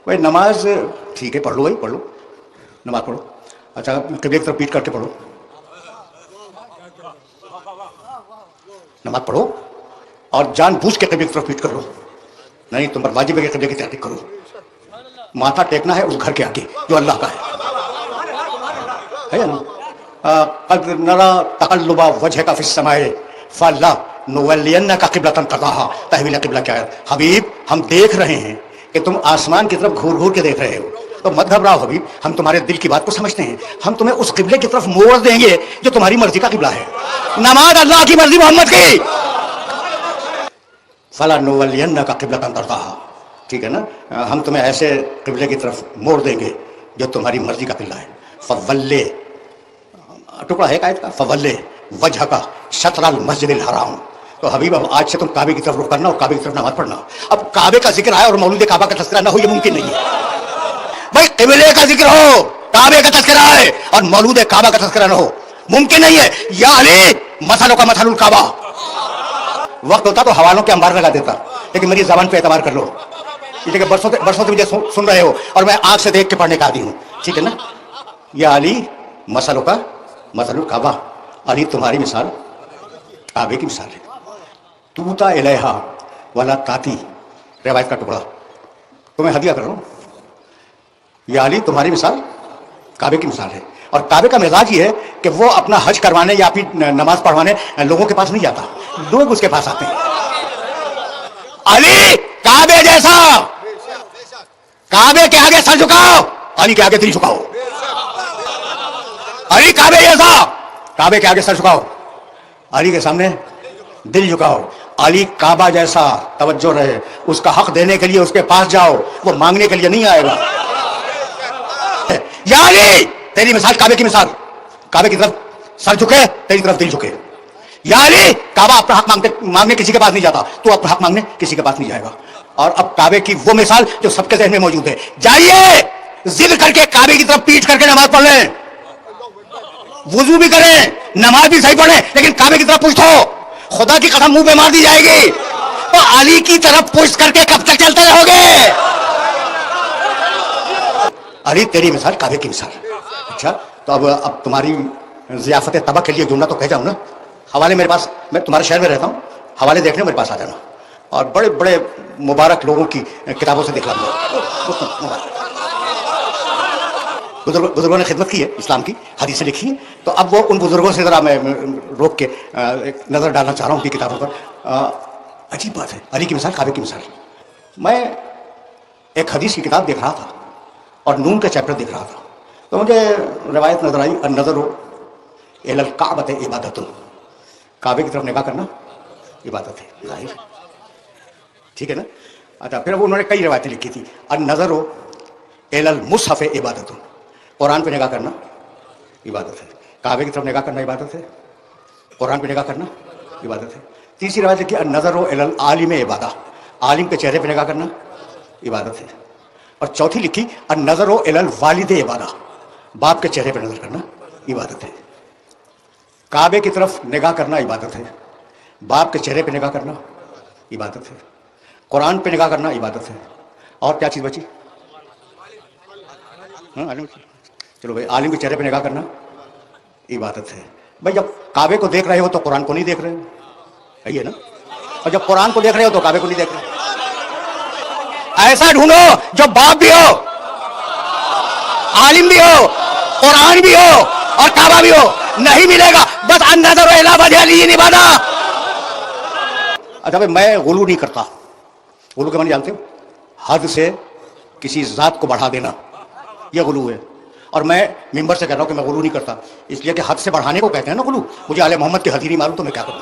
भाई नमाज ठीक है, पढ़ लो भाई, पढ़ लो, नमाज पढ़ो। अच्छा कभी एक तरफ पीट करके पढ़ो, नमाज पढ़ो और जानबूझ के कभी एक तरफ पीट कर लो। नहीं तुम पर वाजिब है कि कभी की तहरीक करो। माथा टेकना है उस घर के आगे जो अल्लाह का है ना। क़द नरा तक़ल्लुबा वजहिका फ़िस समाए फ़लनुवल्लियन्नका क़िब्लतन तर्ज़ाहा। तहवील क़िबला क्या है? हबीब हम देख रहे हैं कि तुम आसमान की तरफ घूर घूर के देख रहे हो, तो मत घबराओ हबीब, हम तुम्हारे दिल की बात को समझते हैं। हम तुम्हें उस क़िबले की तरफ मोड़ देंगे जो तुम्हारी मर्जी का क़िबला है। नमाज अल्लाह की मर्जी, मोहम्मद की। फ़लनुवल्लियन्नका क़िब्लतन तर्ज़ाहा, ठीक है ना, हम तुम्हें ऐसे क़िबले की तरफ मोड़ देंगे जो तुम्हारी मर्जी का क़िबला है। फ़वल्ले टुकड़ा है आयत का, फ़वल्ले वजहका शतरल मस्जिदिल हराम। तो हबीब अब आज से तुम काबे की तरफ रुख करना और काबे की तरफ नमाज पढ़ना। अब काबे का जिक्र आया और मौलूद काबा का तज़किरा ना हो, ये मुमकिन नहीं है भाई। क़िबले का जिक्र हो, काबे का तज़किरा है और मौलूद काबा का तज़किरा ना हो, मुमकिन नहीं है। या अली मसलों का मसलुल काबा। वक्त होता तो हवालों के अंबार लगा देता, लेकिन मेरी ज़बान पे एतबार कर लो, इसलिए बरसों से मुझे सुन रहे हो और मैं आंख से देख के पढ़ने का आदी हूँ, ठीक है ना। या अली मसलों का मसलुल काबा, अली तुम्हारी मिसाल काबे की मिसाल है। तूता इलैहा वला ताती, रिवायत का टुकड़ा तुम्हें हदिया कर रहा हूँ। या अली तुम्हारी मिसाल काबे की मिसाल है। और काबे का मिजाज ये है कि वो अपना हज करवाने या फिर नमाज पढ़वाने लोगों के पास नहीं जाता, लोग उसके पास आते हैं। अली काबे जैसा, काबे के आगे सर झुकाओ, अली के आगे दिल झुकाओ। अली काबे जैसा, काबे के आगे सर झुकाओ, अली के सामने दिल झुकाओ। अली काबा जैसा, तवज्जो रहे, उसका हक देने के लिए उसके पास जाओ, वो मांगने के लिए नहीं आएगा। या अली तेरी मिसाल काबे की मिसाल, काबे की तरफ सर झुके, तेरी तरफ दिल झुके। या अली काबा अपना हक मांगने किसी के पास नहीं जाता, तू अपना हक मांगने किसी के पास नहीं जाएगा। और अब काबे की वो मिसाल जो सबके ज़हन में मौजूद है, जाइए जिद करके काबे की तरफ पीठ करके नमाज पढ़ लें, वुजू भी करें, नमाज भी सही पढ़ें, लेकिन काबे की तरफ पूछो, खुदा की कसम मुंह पे मार दी जाएगी। तो अली की तरफ पुश करके कब तक चलते रहोगे? अली तेरी मिसाल काबे की मिसाल। अच्छा तो अब तुम्हारी ज़ियाफ़त तबा के लिए जुमला तो कह जाऊँ ना। हवाले मेरे पास, मैं तुम्हारे शहर में रहता हूँ, हवाले देखने मेरे पास आ जाना और बड़े बड़े मुबारक लोगों की किताबों से दिखला दूँगा। बुजुर्गों ने खिदमत की है, इस्लाम की हदीसें लिखी हैं, तो अब वो उन बुजुर्गों से ज़रा मैं रोक के एक नज़र डालना चाह रहा हूँ उनकी किताबों पर। अजीब बात है, अली की मिसाल काबे की मिसाल। मैं एक हदीस की किताब देख रहा था और नून का चैप्टर देख रहा था, तो मुझे रवायत नजर आई, नज़र इलल काबत इबादतुन, काबे की तरफ निगाह करना इबादत है, जाहिर, ठीक है ना। अच्छा फिर वो उन्होंने कई रवायतें लिखी थी, नज़र इलल मुसहफ़ इबादतुन, कुरान पे निगाह करना इबादत है। काबे की तरफ निगाह करना इबादत है, कुरान पे निगाह करना इबादत है। तीसरी रवायत लिखी नज़र इलल आलिम इबादा, आलिम के चेहरे पे निगाह करना इबादत है। और चौथी लिखी नज़र इलल वालिद इबादा, बाप के चेहरे पे नजर करना इबादत है। काबे की तरफ निगाह करना इबादत है, बाप के चेहरे पे निगाह करना इबादत है, कुरान पे निगाह करना इबादत है। और क्या चीज़ बची? हाँ चलो भाई, आलिम के चेहरे पे निगाह करना इबादत है। भाई जब काबे को देख रहे हो तो कुरान को नहीं देख रहे हो, सही है ना। और जब कुरान को देख रहे हो तो काबे को नहीं देख रहे हो। ऐसा ढूंढो जो बाप भी हो, आलिम भी हो, कुरान भी हो और काबा भी हो, नहीं मिलेगा। बस अन्नज़र इला वजहिल इबादा। अच्छा भाई मैं गुलू नहीं करता, गुलू के माने जानते हो? हद से किसी जात को बढ़ा देना, यह गुलू है। और मैं मिंबर से कह रहा हूं कि मैं गुलू नहीं करता, इसलिए कि हद से बढ़ाने को कहते हैं ना गुलू। मुझे आले मोहम्मद की हद ही नहीं मालूम तो मैं क्या करूं।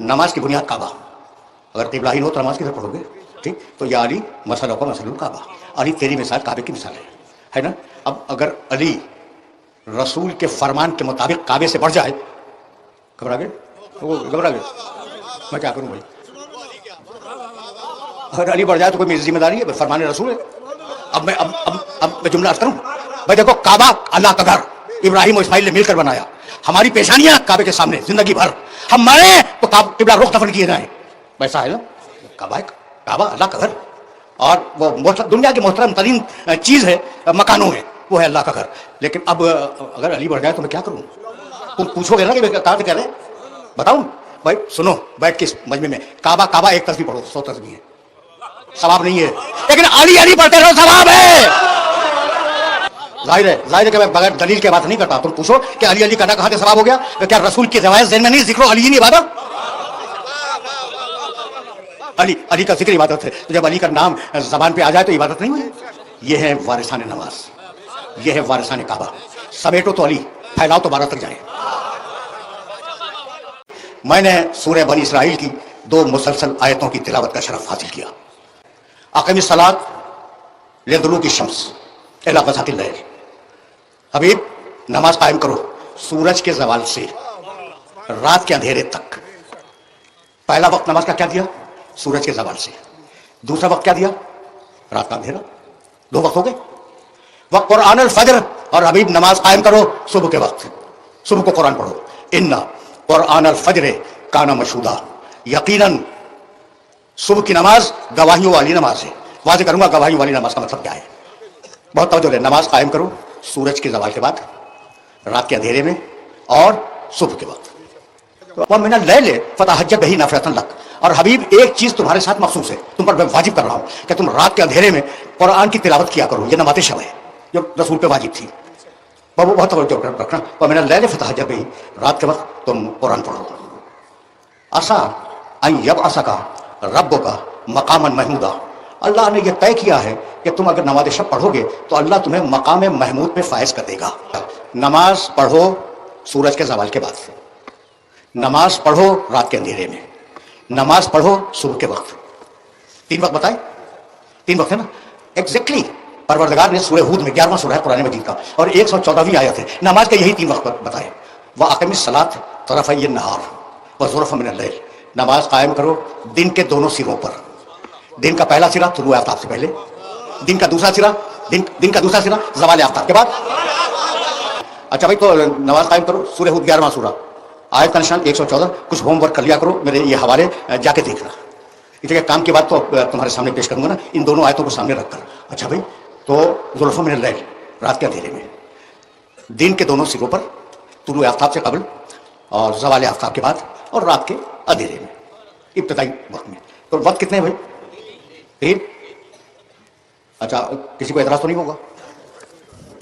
नमाज की बुनियाद काबा, अगर क़िबला ही हो तो नमाज किधर पढ़ोगे, ठीक। तो या अली मसलों का मसलुल काबा, अली तेरी मिसाल काबे की मिसाल है ना। अब अगर अली रसूल के फरमान के मुताबिक काबे से बढ़ जाए, घबरा गए, वो घबरा गए, मैं क्या करूं भाई। अगर अली बढ़ जाए तो कोई मेरी जिम्मेदारी है, फरमान रसूल है। अब मैं जुमला अर्ज करूं भाई, देखो काबा अल्लाह का घर, इब्राहिम और इस्माइल ने मिलकर बनाया, हमारी पेशानियां काबे के सामने जिंदगी भर, हम मरे तो क़िबला रुख दफन किए जाए, वैसा है ना। काबा काबा अल्लाह का घर, और वो दुनिया की मोहतरम तरीन चीज़ है मकानों में, वो है अल्लाह का घर। लेकिन अब अगर अली बढ़ जाए तो मैं क्या करूँ? तुम पूछोगे ना कि कहाँ से कह रहे, बताऊँ? भाई सुनो, बैठ के इस मजमे में, काबा काबा एक तस्वीर पढ़ो, 100 तस्वीर है, सवाब नहीं है, लेकिन अली अली पढ़ते रहो, सवाब है। जाहिर है कि मैं बगैर दलील के बात नहीं करता। तुम पूछो कि अली अली करना कहाँ से सवाब हो गया, तो क्या रसूल की रिवायत ज़हन में नहीं, जिक्र अली ही नहीं इबादत? अली अली का जिक्र इबादत है, तो जब अली का नाम जबान पे आ जाए तो इबादत नहीं हुई? ये है वारिसाने नमाज, ये है वारिसाने काबा। समेटो तो अली, फैलाओ तो 12 तक जाए। मैंने सूरह बनी इसराइल की 2 मुसलसल आयतों की तिलावत का शरफ हासिल किया। अक़ीमिस सलात लिदुलूकी शम्स इला ग़साक़िल लैल, हबीब नमाज कायम करो सूरज के जवाल से रात के अंधेरे तक। पहला वक्त नमाज का क्या दिया? सूरज के जवाल से। दूसरा वक्त क्या दिया? रात का अंधेरा। 2 वक्त हो गए। वक्त कुरान अल फजर, और हबीब नमाज कायम करो सुबह के वक्त, सुबह को कुरान पढ़ो। इन्ना कुरान अल फजर काना मशहूदा, यकीनन सुबह की नमाज गवाहियों वाली नमाज है। वाज़ेह करूंगा गवाहियों वाली नमाज का मतलब क्या है। बहुत तवज्जो है। नमाज कायम करो सूरज के जवाल के बाद, रात के अंधेरे में, और सुबह के वक्त। तो मिन अल-लैल फतहज्जद बिही नाफ़िलतन लक, और हबीब एक चीज तुम्हारे साथ मखसूस है, तुम पर मैं वाजिब कर रहा हूं कि तुम रात के अंधेरे में कुरान की तिलावत किया करो। ये नमाज़ शब है जो रसूल पे वाजिब थी। बाबू बहुत तवज्जो रखना। और मिन अल-लैल फतहज्जद बिही, रात के वक्त तुम कुरान पढ़ो। असा अन यबअसका रब्बुका मकामन महमूदा, अल्लाह ने यह तय किया है कि तुम अगर नमाज शब पढ़ोगे तो अल्लाह तुम्हें मकाम महमूद पे फायज कर देगा। नमाज पढ़ो सूरज के जवाल के बाद, नमाज पढ़ो रात के अंधेरे में, नमाज पढ़ो सुबह के वक्त। 3 वक्त बताए, 3 वक्त है ना एग्जैक्टली। परवरदिगार ने सूरह हूद में 11वां सूरह है कुरान मजीद का, और 114वीं आयत है, नमाज के यही 3 वक्त बताए। व अक़ीमिस सलात तरफ़य नहार व ज़ुल्फ़न मिनल लैल, नमाज कायम करो दिन के दोनों सिरों पर। दिन का पहला सिरा तुलूए आफ्ताब से पहले, दिन का दूसरा सिरा दिन का दूसरा सिरा ज़वाल आफ्ताब के बाद। अच्छा भाई, तो नमाज कायम करो सूरह हूद 11वां सूरा, आयत का निशान 114। कुछ होमवर्क कर लिया करो, मेरे ये हवाले जाके देखना। इस जगह काम की बात तो तुम्हारे सामने पेश करूंगा ना, इन दोनों आयतों को सामने रखकर। अच्छा भाई, तो ज़ुल्फ़न मिनल लैल, रात के अंधेरे में, दिन के दोनों सिरों पर, तुलूए आफ्ताब से कबल और ज़वाल आफ्ताब के बाद, और रात के अंधेरे में, इब्तिदाई वक्त में। तो वक्त कितने हैं भाई? 3। अच्छा, किसी को एतराज तो नहीं होगा?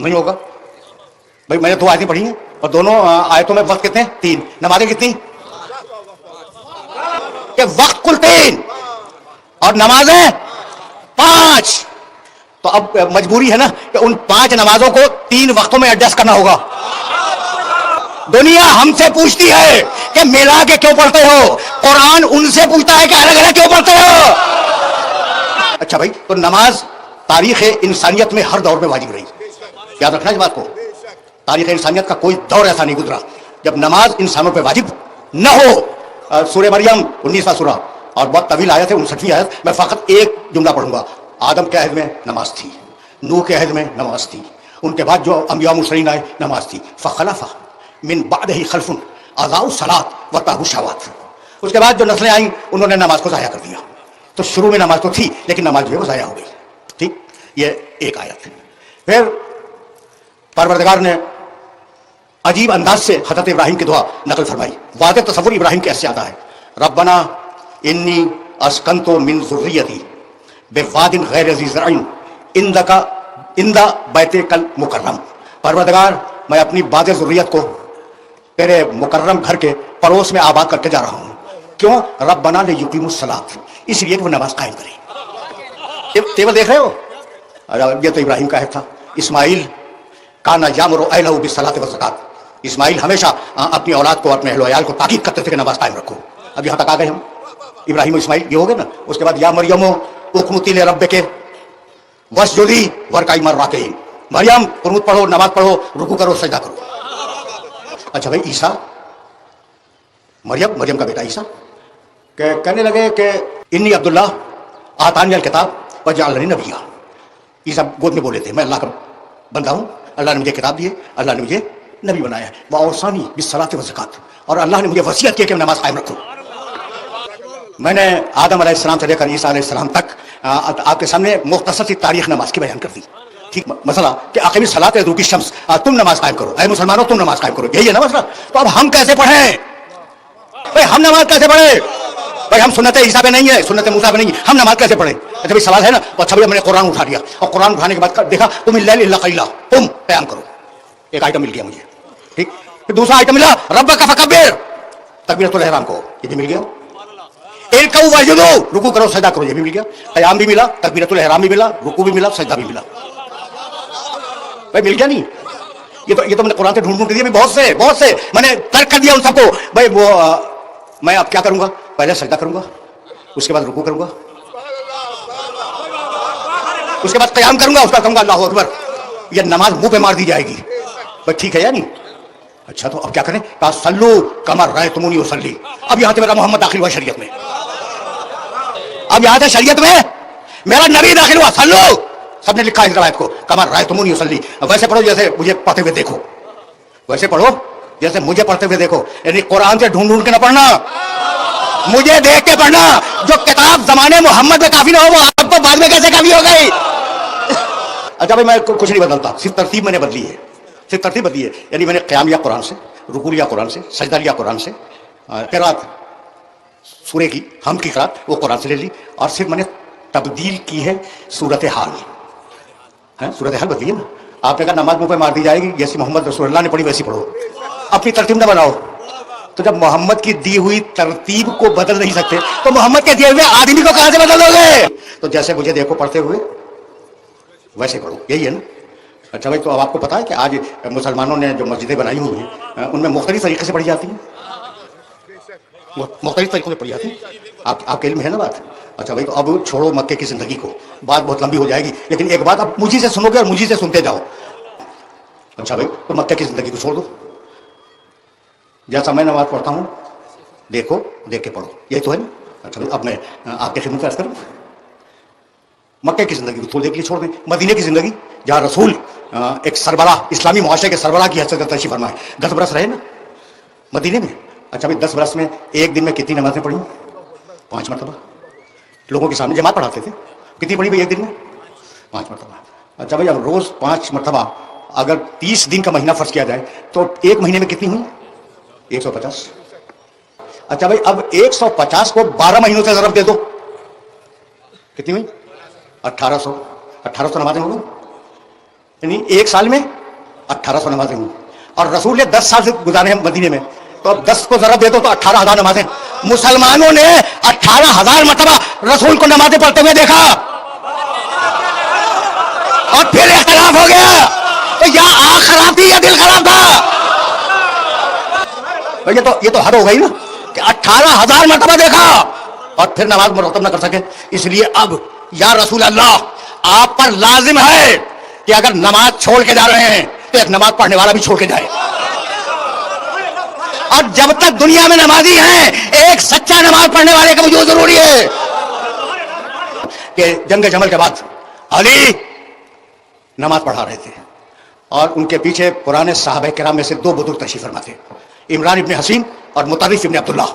नहीं होगा भाई। मैंने 2 आयतें पढ़ी हैं, और दोनों आयतों में वक्त कितने? 3। नमाजें कितनी? कि वक्त कुल 3 और नमाजें 5। तो अब मजबूरी है ना कि उन 5 नमाजों को 3 वक्तों में एडजस्ट करना होगा। दुनिया हमसे पूछती है कि मिला के क्यों पढ़ते हो, कुरान उनसे पूछता है कि अलग अलग क्यों पढ़ते हो। अच्छा भाई, तो नमाज तारीख इंसानियत में हर दौर में वाजिब रही, याद रखना इस बात को। तारीख इंसानियत का कोई दौर ऐसा नहीं गुजरा जब नमाज इंसानों पे वाजिब न हो। सूरह मरियम 19वां सूरा, और बहुत तवील आयत है 59वीं आयत, मैं फ़कत एक जुमला पढ़ूंगा। आदम के अहद में नमाज थी, नूह के अहद में नमाज थी, उनके बाद जो अंबिया मुरसलीन आए नमाज थी। फ़खलफ़ मिन बादिही खल्फ़ुन अज़ाउ सलात व ताबू शहवात, उसके बाद जो नस्लें आई उन्होंने नमाज को ज़ाया कर दिया। तो शुरू में नमाज तो थी, लेकिन नमाज जो है वो ज़ाया हो गई। ठीक, ये एक आयत है। फिर परवरदिगार ने अजीब अंदाज से हज़रत इब्राहिम की दुआ नकल फरमाई। वाज़ेह तसव्वुर इब्राहिम कैसे आता है? रब्बना इन्नी अस्कंतु मिन ज़ुर्रियती बिवादिन गैर ज़ी ज़रअइन इंदा बैतिकल मुकर्रम, परवरदिगार मैं अपनी बाज़ ज़ुर्रियत को तेरे मुकर्रम घर के पड़ोस में आबाद करके जा रहा हूँ। क्यों? रब्बना लियुकीमुस सलात, इसलिए कि वो नमाज कायम करें। टेबल देख रहे हो? ये तो इब्राहिम का है था। इस्माइल काना यामुरु अहलहु बिस्सलाति वज़्ज़कात, इस्माइल हमेशा अपनी औलाद को, अपने अहल वयाल को ताकीद करते थे कि नमाज कायम रखो। अब यहाँ तक आ गए हम, इब्राहिम इस्माइल ये हो गए ना। उसके बाद या मरियमो उक़नुती लिरब्बिकी वस्जुदी वरकाई मर राकिईन, मरियम कुनूत पढ़ो, नमाज पढ़ो, रुकू करो, सजदा करो। अच्छा भाई, ईसा मरियम का बेटा ईसा कहने लगे कि इन्नी अब्दुल्ला आतानी अल किताब व जअलनी नबिय्या। ईसा गोद में बोले थे मैं अल्लाह का बंदा हूँ, अल्लाह ने मुझे किताब दी है, अल्लाह ने मुझे नबी बनाया है। व औसानी बिस्सलाति व ज़कात, और अल्लाह ने मुझे वसीयत की कि मैं नमाज कायम रखूँ। میں نے آدم علیہ السلام سے لے کر عیسیٰ علیہ السلام تک آپ کے سامنے مختصر سی تاریخ نماز کی بیان کر دی. ٹھیک مسئلہ کہ اقیم الصلاۃ لدلوک الشمس، تم نماز قائم کرو، اے مسلمانوں تم نماز قائم کرو، یہی ہے نا مسئلہ. تو اب ہم کیسے پڑھیں بھائی؟ ہم نماز کیسے پڑھیں بھائی؟ ہم سنت عیسیٰ پہ نہیں ہے، سنت موسیٰ پہ نہیں ہے، ہم نماز کیسے پڑھیں؟ اچھا بھائی سوال ہے نا. تو اچھا بھائی ہم نے قرآن اٹھا لیا اور قرآن اٹھانے کے بعد دیکھا تم اللیل الا قلیلا، تم قیام کرو، ایک آئٹم مل گیا مجھے. ٹھیک، پھر دوسرا آئٹم ملا ربک فکبر، تکبیرۃ الاحرام کو، یہ بھی مل گیا. ارکعوا واسجدوا، رکوع کرو سجدہ کرو، یہ بھی مل گیا. قیام بھی ملا، تکبیرۃ الاحرام بھی ملا، رکوع بھی ملا، سجدہ بھی ملا. بھائی مل گیا نہیں؟ یہ تو میں نے قرآن سے ڈھونڈ دیا بہت سے میں نے ترک کر دیا ان سب کو. بھائی وہ میں اب کیا کروں گا؟ پہلے سجدہ کروں گا، اس کے بعد رکوع کروں گا، اس کے بعد قیام کروں گا، اس کا کہوں گا اللہ اکبر. یہ نماز منہ پہ مار دی جائے گی. بھائی ٹھیک ہے یا نہیں؟ اچھا تو اب کیا کریں؟ کہا صلو کما رأیتمونی اصلی. اب یہاں سے میرا محمد داخل ہوا شریعت میں، اب یہاں سے شریعت میں میرا نبی داخل ہوا. صلو، سب نے لکھا اس روایت کو، کما رأیتمونی اصلی. ویسے پڑھو جیسے مجھے پڑھتے ہوئے دیکھو، ویسے پڑھو جیسے مجھے پڑھتے ہوئے دیکھو. یعنی قرآن سے ڈھونڈ کے نہ پڑھنا، مجھے دیکھ کے پڑھنا. جو کتاب زمانے محمد میں کافی نہ ہو وہ آپ کو بعد میں کیسے کافی ہو گئی؟ اچھا بھائی میں کچھ نہیں بدلتا، صرف ترتیب میں نے بدلی ہے، صرف ترتیب بدلی ہے. یعنی میں نے قیام لیا قرآن سے، رکوع لیا قرآن سے، سجدہ لیا قرآن سے، قرات سورے کی ہم کی قرات وہ قرآن سے لے لی، اور صرف میں نے تبدیل کی ہے صورت حال. صورت حال بدلی ہے نا. آپ نے کہا نماز منہ پہ مار دی جائے گی، جیسی محمد رسول اللہ نے پڑھی ویسی پڑھو، اپنی ترتیب نہ بناؤ. تو جب محمد کی دی ہوئی ترتیب کو بدل نہیں سکتے تو محمد کے دیے ہوئے آدمی کو کہاں سے بدل دو گے؟ تو جیسے مجھے دیکھو پڑھتے ہوئے ویسے پڑھو، یہی ہے نا. اچھا بھائی تو اب آپ کو پتا ہے کہ آج مسلمانوں نے جو مسجدیں بنائی ہوئی ہیں ان میں مختلف طریقے سے پڑھی جاتی ہیں، مختلف طریقوں سے پڑھی جاتی ہیں. آپ کے علم ہے نا بات. اچھا بھائی تو اب چھوڑو مکے کی زندگی کو، بات بہت لمبی ہو جائے گی، لیکن ایک بات اب مجھے سے سنو گے اور مجھے سے سنتے جاؤ. اچھا بھائی تو مکے کی زندگی کو چھوڑ دو، جیسا میں نماز پڑھتا ہوں دیکھو، دیکھ کے پڑھو، یہی تو ہے نا. اچھا بھائی اب میں آپ کے خدمت عرض کروں، مکے کی زندگی کو تھوڑی دیر کے لیے چھوڑ دیں. مدینے کی زندگی جہاں رسول ایک سربراہ، اسلامی معاشرے کے سربراہ کی حیثیت سے تشریف فرمائے، 10 برس رہے نا مدینے میں. اچھا بھائی 10 برس میں ایک دن میں کتنی نمازیں پڑھی؟ 5 مرتبہ. لوگوں کے سامنے جماعت پڑھاتے تھے. کتنی پڑھی بھائی ایک دن میں؟ 5 مرتبہ. اچھا بھائی اب روز 5 مرتبہ اگر 30 دن کا مہینہ فرض کیا جائے تو ایک مہینے میں کتنی ہوئی؟ 150. اچھا بھائی اب 150 کو 12 مہینوں سے ضرب دے دو، کتنی ہوئی؟ 1800 نمازیں ہوں گی. یعنی ایک سال میں 1800 نمازیں ہوں. اور رسول نے 10 سال سے گزارے ہیں مدینے میں، تو اب 10 کو ضرب دے دو تو 18,000 نمازیں. مسلمانوں نے 18,000 مرتبہ رسول کو نمازیں پڑھتے ہوئے دیکھا اور پھر اختلاف ہو گیا تو یا آنکھ خراب تھی یا دل خراب تھا. یہ تو حد ہو گئی نا کہ 18,000 مرتبہ دیکھا اور پھر نماز مرتب نہ کر سکے. اس لیے اب یا رسول اللہ آپ پر لازم ہے کہ اگر نماز چھوڑ کے جا رہے ہیں تو ایک نماز پڑھنے والا بھی چھوڑ کے جائے. اور جب تک دنیا میں نمازی ہیں ایک سچا نماز پڑھنے والے کا وجود ضروری ہے. کہ جنگ جمل کے بعد علی نماز پڑھا رہے تھے اور ان کے پیچھے پرانے صحابہ کرام میں سے 2 بزرگ تشریف فرما تھے، عمران ابن حسین اور مطرف ابن عبداللہ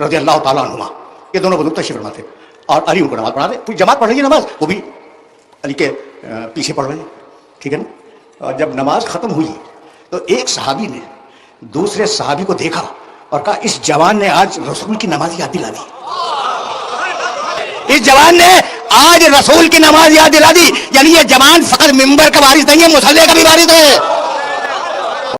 رضی اللہ تعالیٰ عنہما. یہ دونوں بزرگ تشریف فرما تھے اور علی ان کو نماز پڑھا رہے. پوری جماعت پڑھ رہی ہے نماز، وہ بھی علی کے پیچھے پڑھ رہے ہیں. ٹھیک ہے نا. اور جب نماز ختم ہوئی تو ایک صحابی نے دوسرے صحابی کو دیکھا اور کہا اس جوان نے آج رسول کی نماز یاد دلا دی. اس جوان نے آج رسول کی نماز یاد دلا دی. یعنی یہ جوان فقط ممبر کا وارث نہیں ہے، مصلی کا بھی وارث ہے.